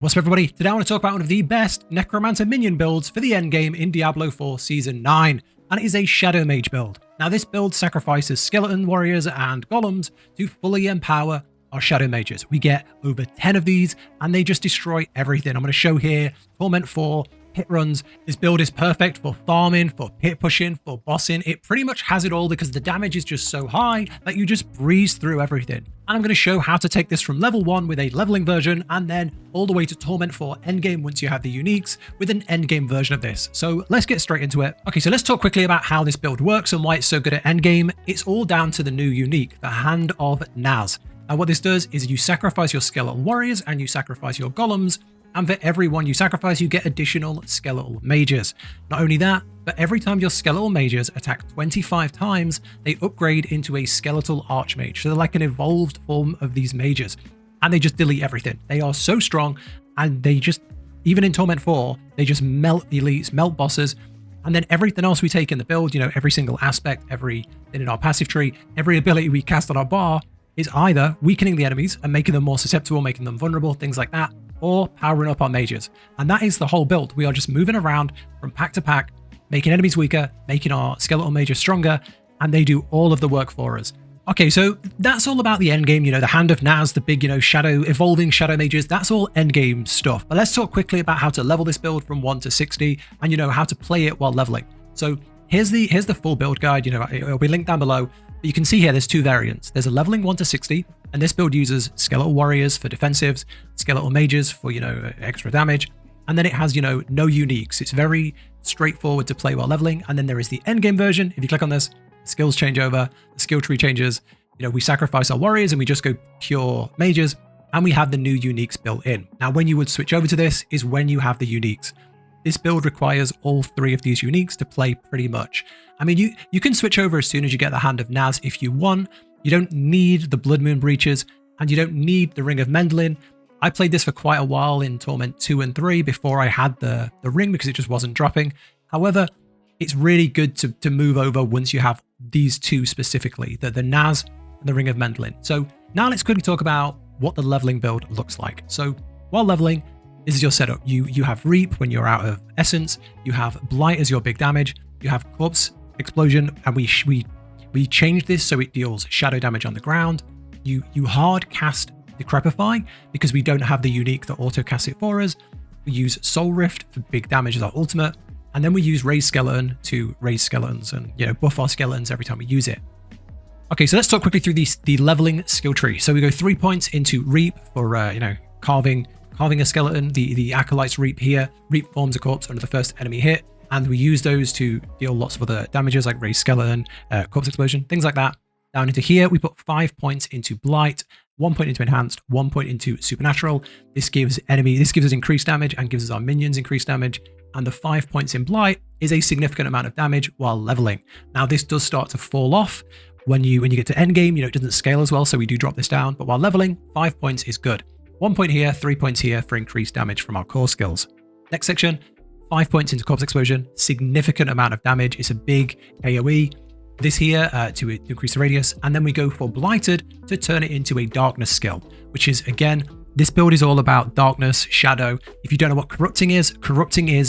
What's up everybody, today I want to talk about one of the best Necromancer minion builds for the endgame in Diablo 4 Season 9, and it is a Shadow Mage build. Now this build sacrifices skeleton warriors and golems to fully empower our Shadow Mages. We get over 10 of these and they just destroy everything. I'm going to show here Torment 4, pit runs. This build is perfect for farming, for pit pushing, for bossing. It pretty much has it all because the damage is just so high that you just breeze through everything. And I'm going to show how to take this from level 1 with a leveling version and then all the way to Torment 4 endgame once you have the uniques with an endgame version of this. So let's get straight into it. Okay, so let's talk quickly about how this build works and why it's so good at endgame. It's all down to the new unique, the Hand of Naz. Now what this does is you sacrifice your skeletal warriors and you sacrifice your golems, and for every one you sacrifice, you get additional skeletal mages. Not only that, but every time your skeletal mages attack 25 times, they upgrade into a skeletal Arch-Mage. So they're like an evolved form of these mages. And they just delete everything. They are so strong, and they just, even in Torment 4, they just melt elites, melt bosses. And then everything else we take in the build, you know, every single aspect, everything in our passive tree, every ability we cast on our bar is either weakening the enemies and making them more susceptible, making them vulnerable, things like that, or powering up our mages. And that is the whole build. We are just moving around from pack to pack, making enemies weaker, making our skeletal mages stronger, and they do all of the work for us. Okay, so that's all about the end game, you know, the Hand of Naz, the big, you know, evolving shadow mages, that's all end game stuff. But let's talk quickly about how to level this build from 1 to 60 and, you know, how to play it while leveling. So here's the full build guide, you know, it'll be linked down below. But you can see here there's two variants. There's a leveling 1 to 60, and this build uses skeletal warriors for defensives, skeletal mages for, you know, extra damage. And then it has, you know, no uniques. It's very straightforward to play while leveling. And then there is the endgame version. If you click on this, skills change over, the skill tree changes. You know, we sacrifice our warriors and we just go pure mages, and we have the new uniques built in. Now, when you would switch over to this is when you have the uniques. This build requires all 3 of these uniques to play pretty much. I mean, you can switch over as soon as you get the Hand of Naz if you want. You don't need the Blood Moon Breaches, and you don't need the Ring of Mendelin. I played this for quite a while in Torment 2 and 3 before I had the ring because it just wasn't dropping. However, it's really good to move over once you have these two specifically, the Naz and the Ring of Mendelin. So now let's quickly talk about what the leveling build looks like. So while leveling, this is your setup. You have Reap when you're out of Essence, you have Blight as your big damage, you have Corpse Explosion, and we changed this so it deals shadow damage on the ground. You hard cast Decrepify because we don't have the unique that auto casts it for us. We use Soul Rift for big damage as our ultimate, and then we use Raise Skeleton to raise skeletons and, you know, buff our skeletons every time we use it. Okay, so let's talk quickly through the leveling skill tree. So we go 3 points into Reap for you know, carving a skeleton. The Acolyte's Reap here. Reap forms a corpse under the first enemy hit, and we use those to deal lots of other damages like Raise Skeleton, Corpse Explosion, things like that. Down into here, we put 5 points into Blight, 1 point into Enhanced, 1 point into Supernatural. This gives us increased damage and gives us our minions increased damage. And the 5 points in Blight is a significant amount of damage while leveling. Now this does start to fall off when you get to endgame. You know, it doesn't scale as well, so we do drop this down. But while leveling, 5 points is good. 1 point here, 3 points here for increased damage from our core skills. Next section, 5 points into Corpse Explosion, significant amount of damage. It's a big AoE. This here to increase the radius, and then we go for Blighted to turn it into a darkness skill, which is, again, this build is all about darkness, shadow. If you don't know what corrupting is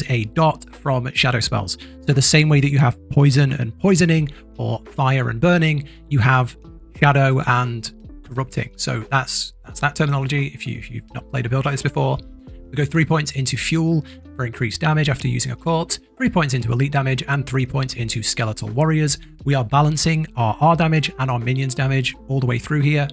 a dot from shadow spells. So the same way that you have poison and poisoning, or fire and burning, you have shadow and corrupting. So that's that terminology if you've not played a build like this before. We go 3 points into Fuel for increased damage after using a corpse, 3 points into elite damage, and 3 points into skeletal warriors. We are balancing our damage and our minions damage all the way through here.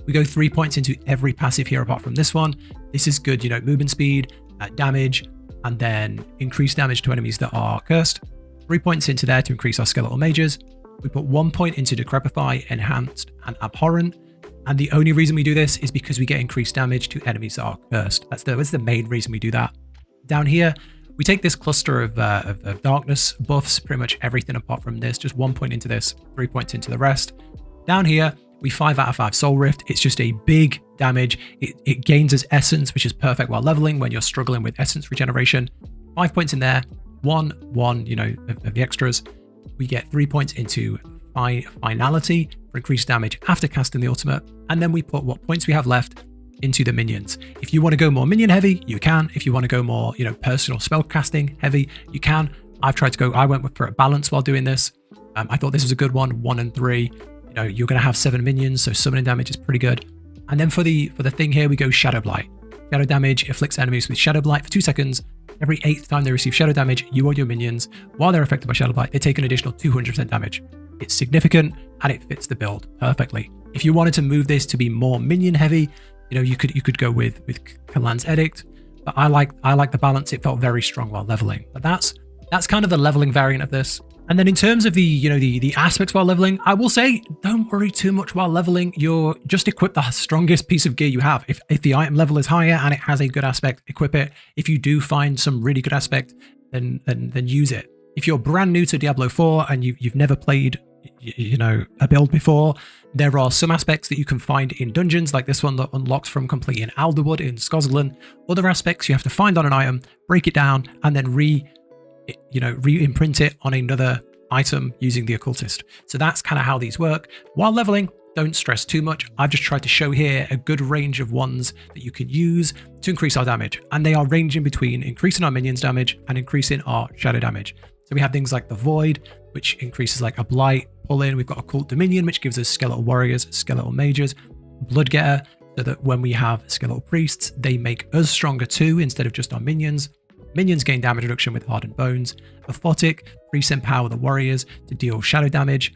We go 3 points into every passive here apart from this one. This is good, you know, movement speed, damage, and then increased damage to enemies that are cursed. 3 points into there to increase our skeletal mages. We put 1 point into Decrepify, Enhanced, and Abhorrent. And the only reason we do this is because we get increased damage to enemies that are cursed. That's the main reason we do that. Down here, we take this cluster of darkness buffs, pretty much everything apart from this, just 1 point into this, 3 points into the rest. Down here, we 5 out of 5 Soul Rift. It's just a big damage. It gains us Essence, which is perfect while leveling when you're struggling with Essence regeneration. 5 points in there, one, you know, of the extras. We get 3 points into Finality for increased damage after casting the ultimate, and then we put what points we have left into the minions. If you want to go more minion heavy, you can. If you want to go more, personal spell casting heavy, you can. I went for a balance while doing this. I thought this was a good one, 1 and 3. You're going to have 7 minions, so summoning damage is pretty good. And then for the thing here, we go Shadow Blight. Shadow damage afflicts enemies with Shadow Blight for 2 seconds. Every 8th time they receive shadow damage, you or your minions, while they're affected by Shadow Blight, they take an additional 200% damage. It's significant and it fits the build perfectly. If you wanted to move this to be more minion heavy, you could go with Kalan's Edict, but I like the balance. It felt very strong while leveling. But that's kind of the leveling variant of this. And then in terms of the aspects while leveling, I will say don't worry too much while leveling. You're just equip the strongest piece of gear you have. If the item level is higher and it has a good aspect, equip it. If you do find some really good aspect, then use it. If you're brand new to Diablo 4 and you've never played a build before, there are some aspects that you can find in dungeons, like this one that unlocks from completing Alderwood in Scotland. Other aspects you have to find on an item, break it down, and then re-imprint it on another item using the occultist. So that's kind of how these work. While leveling, don't stress too much. I've just tried to show here a good range of ones that you can use to increase our damage, and they are ranging between increasing our minions damage and increasing our shadow damage. So we have things like the Void, which increases like a Blight pull in. We've got Occult Dominion, which gives us skeletal warriors, skeletal mages, Bloodgetter, so that when we have skeletal priests, they make us stronger too instead of just our minions. Minions gain damage reduction with Hardened Bones. Aphotic, priests empower the warriors to deal shadow damage.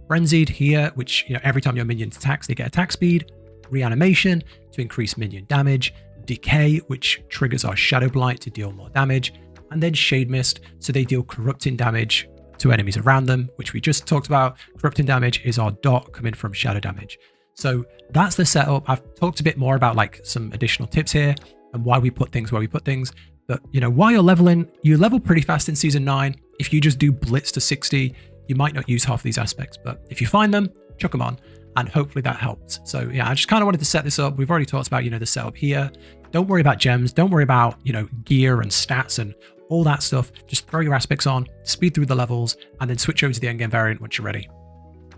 Frenzied here, which every time your minions attacks, they get attack speed. Reanimation to increase minion damage. Decay, which triggers our Shadow Blight to deal more damage. And then Shade Mist, so they deal corrupting damage to enemies around them, which we just talked about. Corrupting damage is our dot coming from shadow damage. So that's the setup. I've talked a bit more about like some additional tips here and why we put things where we put things. But while you're leveling, you level pretty fast in Season 9. If you just do Blitz to 60, you might not use half these aspects, but if you find them, chuck them on, and hopefully that helps. So yeah, I just kind of wanted to set this up. We've already talked about, the setup here. Don't worry about gems. Don't worry about, gear and stats and all that stuff. Just throw your aspects on, speed through the levels, and then switch over to the endgame variant once you're ready.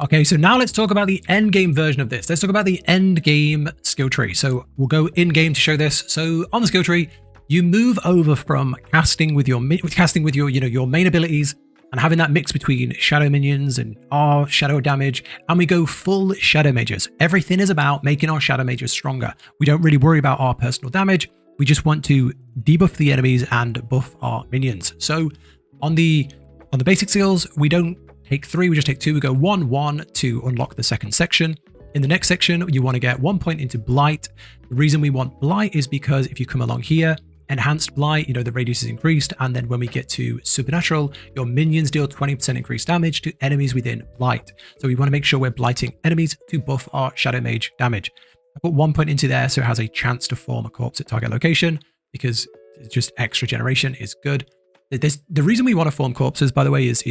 Okay, so now let's talk about the endgame version of this. Let's talk about the endgame skill tree. So we'll go in-game to show this. So on the skill tree, you move over from casting with your your main abilities and having that mix between shadow minions and our shadow damage, and we go full shadow mages. Everything is about making our shadow mages stronger. We don't really worry about our personal damage. We just want to debuff the enemies and buff our minions. So on the basic skills, we don't take 3, we just take 2. We go 1-1 to unlock the second section. In the next section, you want to get 1 point into Blight. The reason we want Blight is because if you come along here, Enhanced Blight, the radius is increased, and then when we get to Supernatural, your minions deal 20% increased damage to enemies within Blight. So we want to make sure we're blighting enemies to buff our Shadow Mage damage. I put 1 point into there so it has a chance to form a corpse at target location, because just extra generation is good. The reason we want to form corpses, by the way, is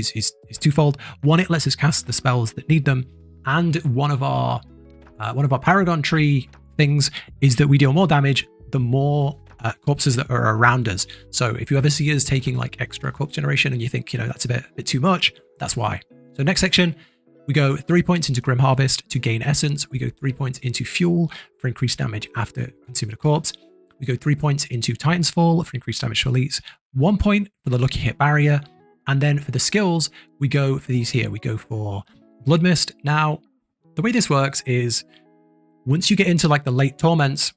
twofold. One, it lets us cast the spells that need them, and one of our Paragon tree things is that we deal more damage the more corpses that are around us. So if you ever see us taking like extra corpse generation and you think, that's a bit too much, that's why. So next section, we go 3 points into Grim Harvest to gain essence. We go 3 points into Fuel for increased damage after consuming a corpse. We go 3 points into Titan's Fall for increased damage to elites. 1 point for the Lucky Hit barrier. And then for the skills, we go for these here. We go for Blood Mist. Now, the way this works is once you get into like the late torments,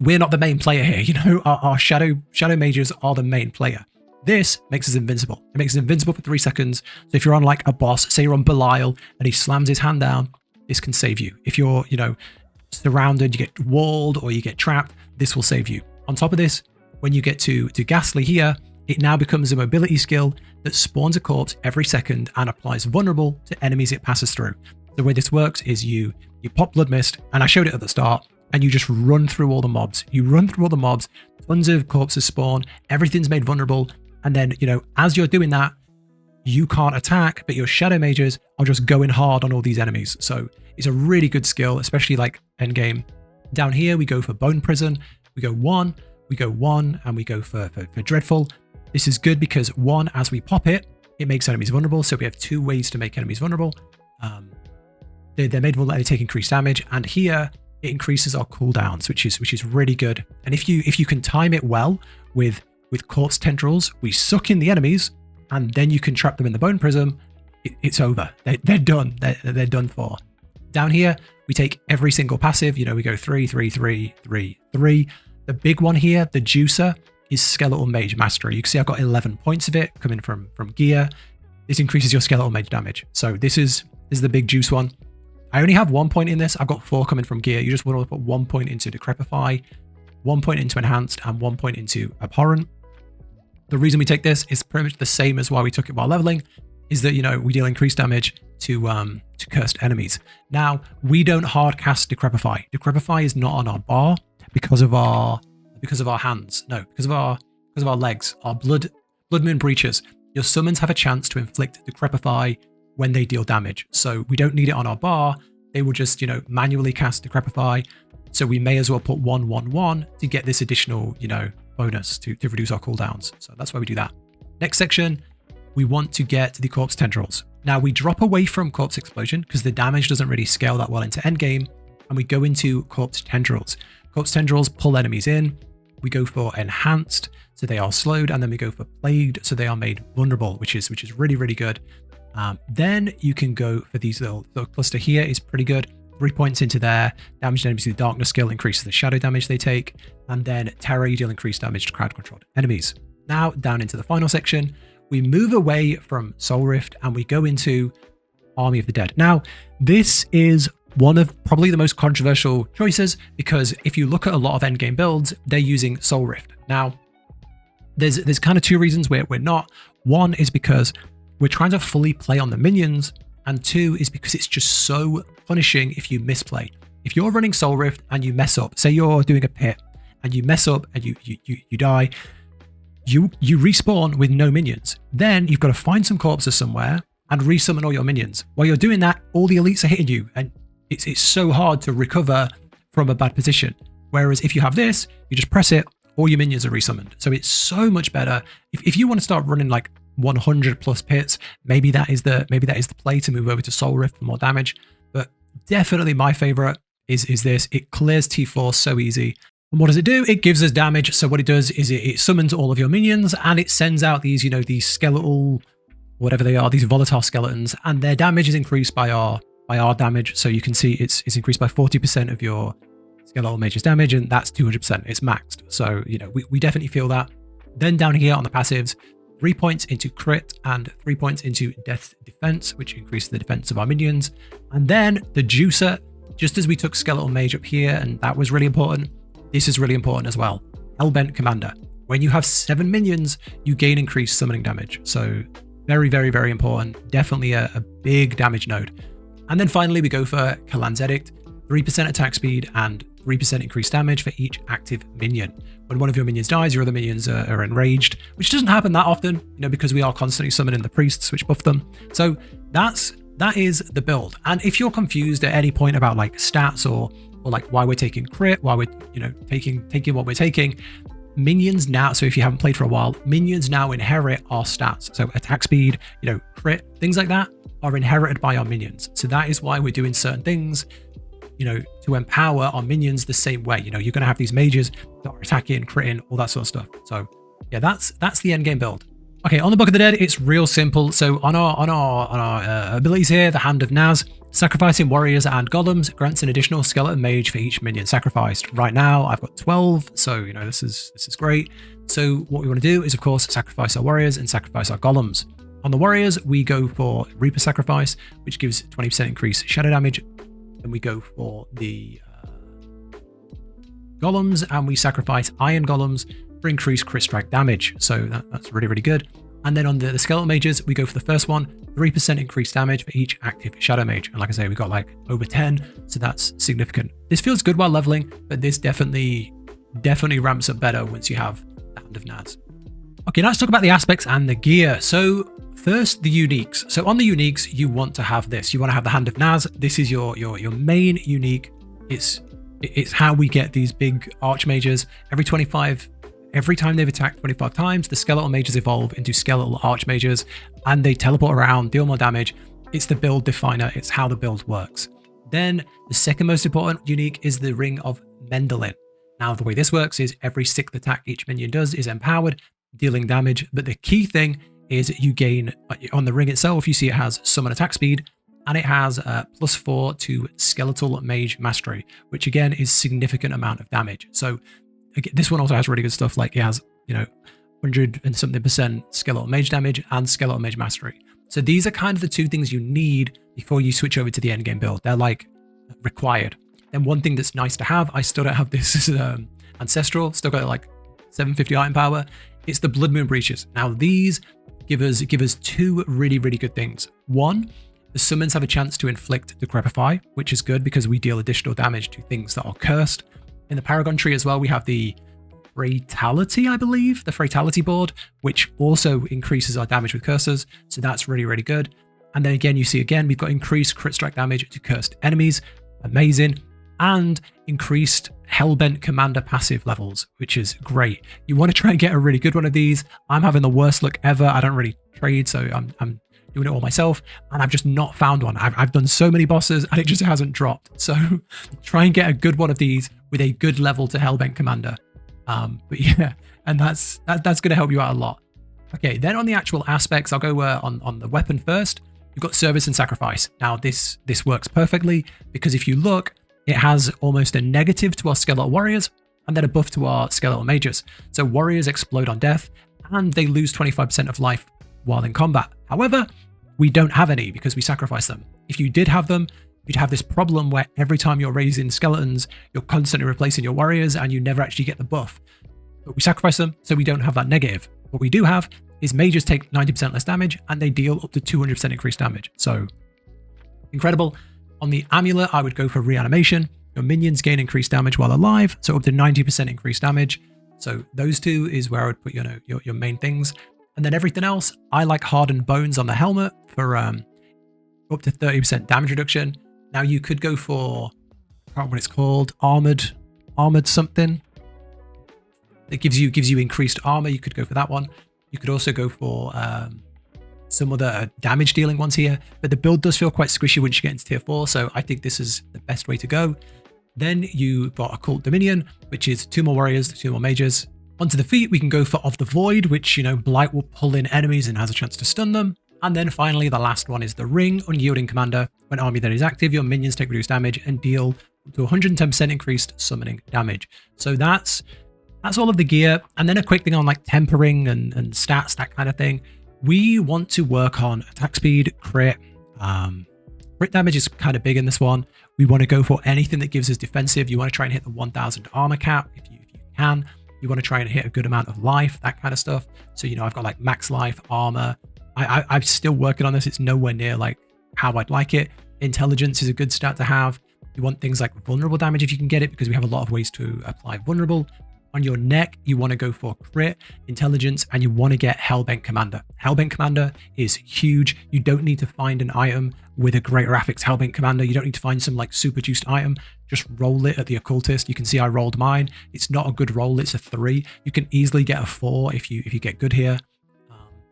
we're not the main player here. Our shadow mages are the main player. This makes us invincible. It makes us invincible for 3 seconds. So if you're on like a boss, say you're on Belial and he slams his hand down, this can save you. If you're, surrounded, you get walled or you get trapped, this will save you. On top of this, when you get to Ghastly here, it now becomes a mobility skill that spawns a corpse every second and applies vulnerable to enemies it passes through. The way this works is you pop Blood Mist, and I showed it at the start, and you just run through all the mobs. Tons of corpses spawn, everything's made vulnerable, and then, as you're doing that, you can't attack, but your shadow mages are just going hard on all these enemies. So it's a really good skill, especially like endgame. Down here, we go for Bone Prison. We go 1, and we go for Dreadful. This is good because 1, as we pop it, it makes enemies vulnerable. So we have 2 ways to make enemies vulnerable. They're made vulnerable and they take increased damage. And here, it increases our cooldowns, which is really good. And if you can time it well with corpse tendrils, we suck in the enemies, and then you can trap them in the bone prism. It's over. They're done. They're done for. Down here, we take every single passive. You know, we go 3, 3, 3, 3, 3. The big one here, the juicer, is Skeletal Mage Mastery. You can see I've got 11 points of it coming from gear. This increases your Skeletal Mage damage. So this is the big juice one. I only have 1 point in this. I've got 4 coming from gear. You just want to put 1 point into Decrepify, 1 point into Enhanced, and 1 point into Abhorrent. The reason we take this is pretty much the same as why we took it while leveling, is that, you know, we deal increased damage to cursed enemies. Now, we don't hard cast Decrepify. Decrepify is not on our bar because of our hands. No, because of our legs, our blood moon breaches. Your summons have a chance to inflict Decrepify when they deal damage. So we don't need it on our bar. They will just, you know, manually cast Decrepify. So we may as well put 1, 1, 1 to get this additional, you know, bonus to reduce our cooldowns. So that's why we do that. Next section, we want to get the corpse tendrils. Now we drop away from corpse explosion because the damage doesn't really scale that well into endgame, and we go into corpse tendrils. Corpse tendrils pull enemies in. We go for enhanced, so they are slowed, and then we go for plagued, so they are made vulnerable, which is really, really good. Then you can go for these little cluster here is pretty good. 3 points into there. Damage enemies with the darkness skill increases the shadow damage they take. And then terror, you deal increased damage to crowd controlled enemies. Now down into the final section, we move away from Soul Rift and we go into Army of the Dead. Now, this is one of probably the most controversial choices, because if you look at a lot of endgame builds, they're using Soul Rift. Now, there's kind of two reasons we're not. One is because we're trying to fully play on the minions, and two is because it's just so punishing if you misplay. If you're running Soul Rift and you mess up, say you're doing a pit and you mess up and you die, you respawn with no minions. Then you've got to find some corpses somewhere and resummon all your minions. While you're doing that, all the elites are hitting you, and it's so hard to recover from a bad position. Whereas if you have this, you just press it, all your minions are resummoned. So it's so much better. If you want to start running like 100 plus pits, maybe that is the play to move over to Soul Rift for more damage. But definitely my favorite is this. It clears T4 so easy. And what does it do? It gives us damage. So what it does is it summons all of your minions, and it sends out these, you know, these skeletal, whatever they are, these volatile skeletons, and their damage is increased by our damage. So you can see it's increased by 40% of your skeletal mage's damage, and that's 200%. It's maxed. So, you know, we definitely feel that. Then down here on the passives, 3 points into crit and 3 points into death defense, which increases the defense of our minions. And then the juicer, just as we took skeletal mage up here, and that was really important, this is really important as well. Hellbent Commander. When you have 7 minions, you gain increased summoning damage. So very, very, very important. Definitely a big damage node. And then finally, we go for Kalan's Edict, 3% attack speed and 3% increased damage for each active minion. When one of your minions dies, your other minions are enraged, which doesn't happen that often, you know, because we are constantly summoning the priests, which buff them. So that is the build. And if you're confused at any point about like stats or like why we're taking crit, why we're, you know, taking what we're taking, minions now, so if you haven't played for a while, minions now inherit our stats. So attack speed, you know, crit, things like that are inherited by our minions. So that is why we're doing certain things, you know, to empower our minions the same way. You know, you're going to have these mages that are attacking, critting, all that sort of stuff. So yeah, that's the end game build. Okay, on the Book of the Dead, it's real simple. So on our abilities here, the Hand of Naz, sacrificing warriors and golems grants an additional skeleton mage for each minion sacrificed. Right now, I've got 12, so you know this is great. So what we want to do is, of course, sacrifice our warriors and sacrifice our golems. On the warriors, we go for Reaper Sacrifice, which gives 20% increased shadow damage. Then we go for the golems, and we sacrifice Iron Golems for increased crit strike damage. So that's really, really good. And then on the skeletal mages, we go for the first one, 3% increased damage for each active shadow mage. And like I say, we got like over 10, so that's significant. This feels good while leveling, but this definitely ramps up better once you have the Hand of Naz. Okay, let's talk about the aspects and the gear. So first, the uniques. So on the uniques, you want to have this. You want to have the Hand of Naz. This is your main unique. It's how we get these big Arch-Mages. Every time they've attacked 25 times, the skeletal mages evolve into skeletal Arch-Mages, and they teleport around, deal more damage. It's the build definer. It's how the build works. Then the second most important unique is the Ring of Mendelin. Now, the way this works is every 6th attack each minion does is empowered, dealing damage. But the key thing is you gain, on the ring itself, you see it has summon attack speed, and it has +4 to Skeletal Mage Mastery, which again is significant amount of damage. So again, this one also has really good stuff, like it has, 100 and something % Skeletal Mage damage and Skeletal Mage Mastery. So these are kind of the two things you need before you switch over to the endgame build. They're like required. Then one thing that's nice to have, I still don't have this as Ancestral, still got like 750 item power. It's the Blood Moon Breaches. Now these give us two really, really good things. One, the summons have a chance to inflict Decrepify, which is good because we deal additional damage to things that are cursed. In the Paragon tree as well, we have the Fatality, I believe, the Fatality board, which also increases our damage with curses. So that's really, really good. And then again, you see we've got increased crit strike damage to cursed enemies. Amazing. And increased Hellbent Commander passive levels, which is great. You want to try and get a really good one of these. I'm having the worst luck ever. I don't really trade, so I'm doing it all myself, and I've just not found one. I've done so many bosses and it just hasn't dropped. So try and get a good one of these with a good level to Hellbent Commander. But yeah, and that's going to help you out a lot. Okay, then on the actual aspects, I'll go on the weapon first. You've got Service and Sacrifice. Now this works perfectly because if you look, it has almost a negative to our Skeletal Warriors and then a buff to our Skeletal Mages. So Warriors explode on death and they lose 25% of life while in combat. However, we don't have any because we sacrifice them. If you did have them, you'd have this problem where every time you're raising skeletons, you're constantly replacing your warriors and you never actually get the buff. But we sacrifice them, so we don't have that negative. What we do have is mages take 90% less damage and they deal up to 200% increased damage. So incredible. On the amulet, I would go for reanimation. Your minions gain increased damage while alive, so up to 90% increased damage. So those two is where I would put your main things. And then everything else, I like Hardened Bones on the helmet for up to 30% damage reduction. Now you could go for, I can't remember what it's called, armored something. It gives you increased armor. You could go for that one. You could also go for some other damage dealing ones here, but the build does feel quite squishy once you get into tier 4, so I think this is the best way to go. Then you got Occult Dominion, which is 2 more warriors, 2 more mages. Onto the feet, we can go for Of the Void, which, Blight will pull in enemies and has a chance to stun them. And then finally, the last one is the Ring, Unyielding Commander. When army that is active, your minions take reduced damage and deal to 110% increased summoning damage. So that's all of the gear. And then a quick thing on like tempering and stats, that kind of thing. We want to work on attack speed, crit. Crit damage is kind of big in this one. We want to go for anything that gives us defensive. You want to try and hit the 1000 armor cap if you can. You want to try and hit a good amount of life, that kind of stuff. So, I've got like max life, armor. I'm still working on this. It's nowhere near like how I'd like it. Intelligence is a good stat to have. You want things like vulnerable damage if you can get it, because we have a lot of ways to apply vulnerable. On your neck, you want to go for crit, intelligence, and you want to get Hellbent Commander. Hellbent Commander is huge. You don't need to find an item with a Greater Affix Hellbent Commander. You don't need to find some like super juiced item. Just roll it at the Occultist. You can see I rolled mine. It's not a good roll. It's a 3. You can easily get a 4 if you get good here.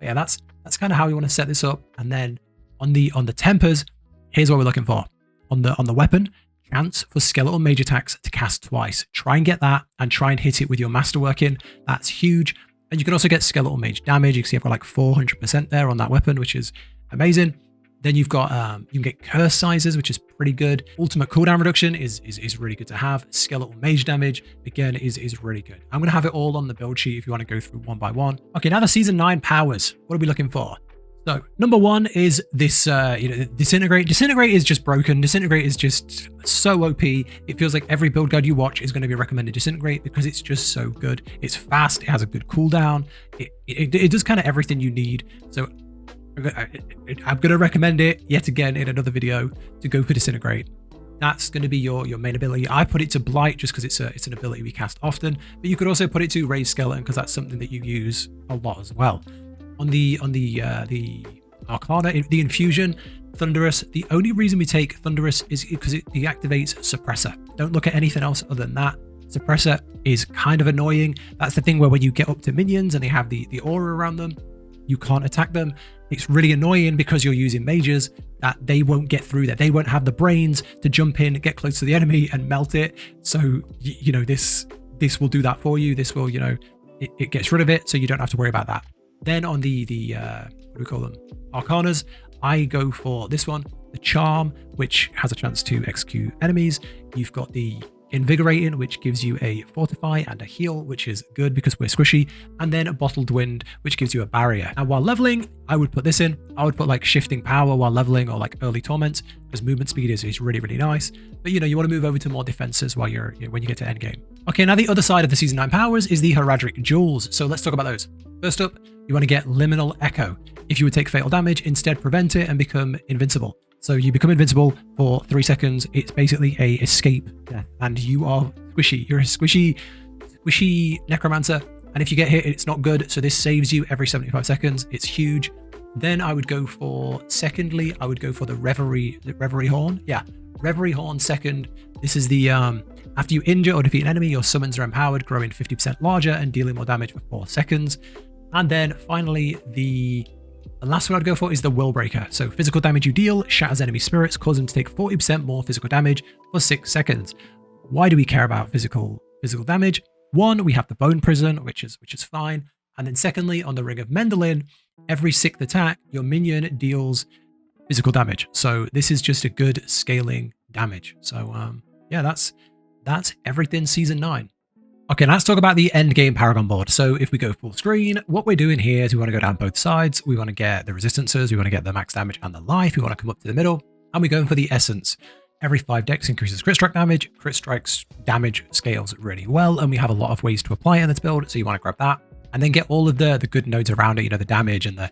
Yeah, that's kind of how we want to set this up. And then on the tempers, here's what we're looking for. On the weapon, chance for skeletal mage attacks to cast twice. Try and get that and try and hit it with your masterworking. That's huge. And you can also get skeletal mage damage. You can see I've got like 400% there on that weapon, which is amazing. Then you've got you can get curse sizes, which is pretty good. Ultimate cooldown reduction is really good to have. Skeletal mage damage again is really good. I'm gonna have it all on the build sheet if you want to go through one by one. Okay, now the season 9 powers. What are we looking for? So number 1 is this, Disintegrate. Disintegrate is just broken. Disintegrate is just so OP. It feels like every build guide you watch is going to be recommended Disintegrate because it's just so good. It's fast. It has a good cooldown. It does kind of everything you need. So I'm going to recommend it yet again in another video to go for Disintegrate. That's going to be your main ability. I put it to Blight just because it's an ability we cast often, but you could also put it to Raise Skeleton because that's something that you use a lot as well. On the Arcana, the Infusion, Thunderous, the only reason we take Thunderous is because it deactivates Suppressor. Don't look at anything else other than that. Suppressor is kind of annoying. That's the thing where when you get up to minions and they have the aura around them, you can't attack them. It's really annoying because you're using mages that they won't get through that. They won't have the brains to jump in, get close to the enemy and melt it. So, you know, this will do that for you. This will, you know, it gets rid of it, so you don't have to worry about that. Then on the what do we call them? Arcanas, I go for this one, the Charm, which has a chance to execute enemies. You've got the Invigorating, which gives you a Fortify and a Heal, which is good because we're squishy, and then a Bottled Wind, which gives you a Barrier. And while leveling, I would put this in. I would put like Shifting Power while leveling, or like Early Torment, because movement speed is really, really nice. But you know, you want to move over to more defenses while when you get to endgame. Okay, now the other side of the Season 9 powers is the Horadric Jewels. So let's talk about those. First up, you want to get Liminal Echo. If you would take fatal damage, instead prevent it and become invincible. So you become invincible for 3 seconds. It's basically a escape death, and you are squishy. You're a squishy necromancer, and if you get hit, it's not good. So this saves you every 75 seconds. It's huge. Then I would go for, secondly, I would go for the Reverie Horn. Yeah, Reverie Horn second. This is the after you injure or defeat an enemy, your summons are empowered, growing 50% larger and dealing more damage for 4 seconds. And then finally, the last one I'd go for is the Will Breaker. So physical damage you deal shatters enemy spirits, causing them to take 40% more physical damage for 6 seconds. Why do we care about physical damage? One, we have the Bone Prison, which is fine. And then secondly, on the Ring of Mendelin, every 6th attack, your minion deals physical damage. So this is just a good scaling damage. So yeah, that's everything Season 9. Okay, now let's talk about the end game Paragon Board. So if we go full screen, what we're doing here is we want to go down both sides. We want to get the resistances, we want to get the max damage and the life. We want to come up to the middle, and we're going for the essence. Every 5 decks increases crit strike damage. Crit strikes damage scales really well, and we have a lot of ways to apply it in this build, so you want to grab that. And then get all of the good nodes around it, you know, the damage and the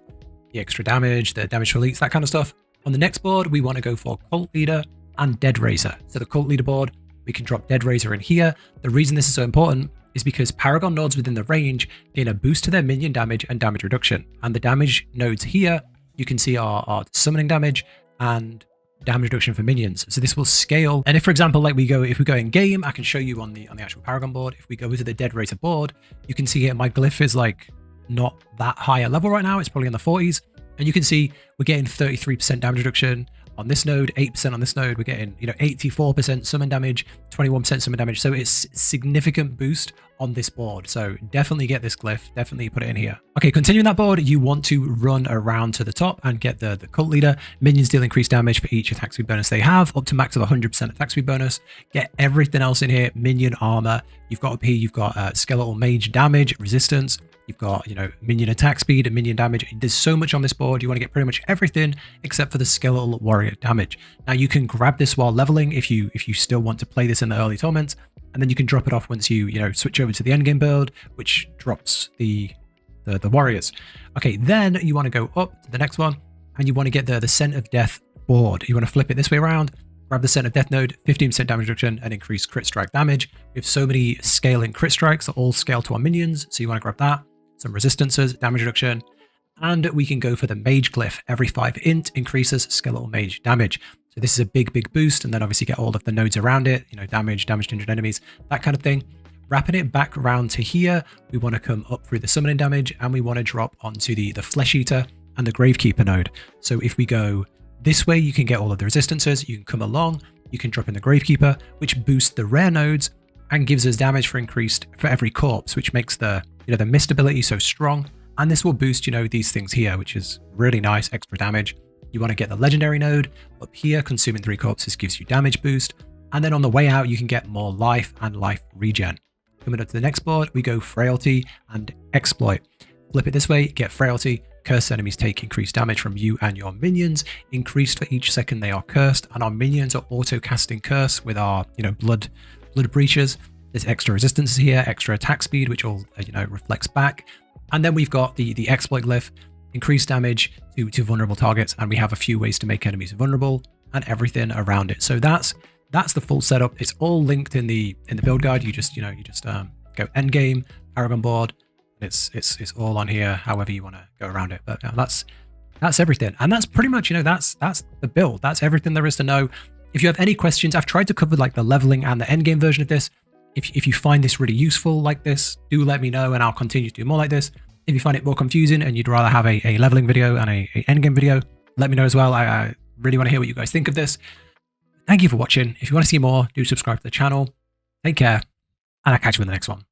extra damage, the damage to elites, that kind of stuff. On the next board, we want to go for Cult Leader and Dead Razor. So the Cult Leader board, we can drop Dead Razor in here. The reason this is so important is because Paragon nodes within the range gain a boost to their minion damage and damage reduction. And the damage nodes here, you can see are summoning damage and damage reduction for minions. So this will scale. And if, for example, like if we go in game, I can show you on the actual Paragon board. If we go to the Dead Razor board, you can see here my glyph is like not that high a level right now. It's probably in the 40s. And you can see we're getting 33% damage reduction on this node, 8% on this node. We're getting, you know, 84% summon damage, 21% summon damage. So it's significant boost on this board. So definitely get this glyph, definitely put it in here. Okay, continuing that board, you want to run around to the top and get the Cult Leader. Minions deal increased damage for each attack speed bonus they have, up to max of 100% attack speed bonus. Get everything else in here, minion armor. You've got up here, you've got skeletal mage damage, resistance. You've got, you know, minion attack speed and minion damage. There's so much on this board. You want to get pretty much everything except for the skeletal warrior damage. Now you can grab this while leveling if you still want to play this in the early torment, and then you can drop it off once you switch over to the endgame build, which drops the warriors. Okay, then you want to go up to the next one, and you want to get the Scent of Death board. You want to flip it this way around. Grab the Scent of Death node, 15% damage reduction and increase crit strike damage. We have so many scaling crit strikes that all scale to our minions, so you want to grab that. Some resistances, damage reduction, and we can go for the Mage Glyph. Every 5 int increases skeletal mage damage. So this is a big boost, and then obviously get all of the nodes around it, you know, damage to injured enemies, that kind of thing. Wrapping it back around to here, we want to come up through the summoning damage, and we want to drop onto the Flesh Eater and the Gravekeeper node. So if we go this way, you can get all of the resistances, you can come along, you can drop in the Gravekeeper, which boosts the rare nodes and gives us damage for every corpse, which makes the mist ability so strong. And this will boost, you know, these things here, which is really nice, extra damage. You want to get the legendary node up here. Consuming 3 corpses gives you damage boost. And then on the way out, you can get more life and life regen. Coming up to the next board, we go Frailty and Exploit. Flip it this way, get Frailty. Cursed enemies take increased damage from you and your minions, increased for each second they are cursed. And our minions are auto casting curse with our, you know, blood breaches. There's extra resistance here, extra attack speed, which all, you know, reflects back. And then we've got the exploit glyph, increased damage to vulnerable targets, and we have a few ways to make enemies vulnerable and everything around it. So that's the full setup. It's all linked in the build guide. You just go endgame, Paragon board. It's all on here, however you want to go around it. But that's everything, and that's pretty much, you know, that's the build. That's everything there is to know. If you have any questions, I've tried to cover like the leveling and the endgame version of this. If you find this really useful like this, do let me know, and I'll continue to do more like this. If you find it more confusing and you'd rather have a leveling video and a endgame video, let me know as well. I really want to hear what you guys think of this. Thank you for watching. If you want to see more, do subscribe to the channel. Take care, and I'll catch you in the next one.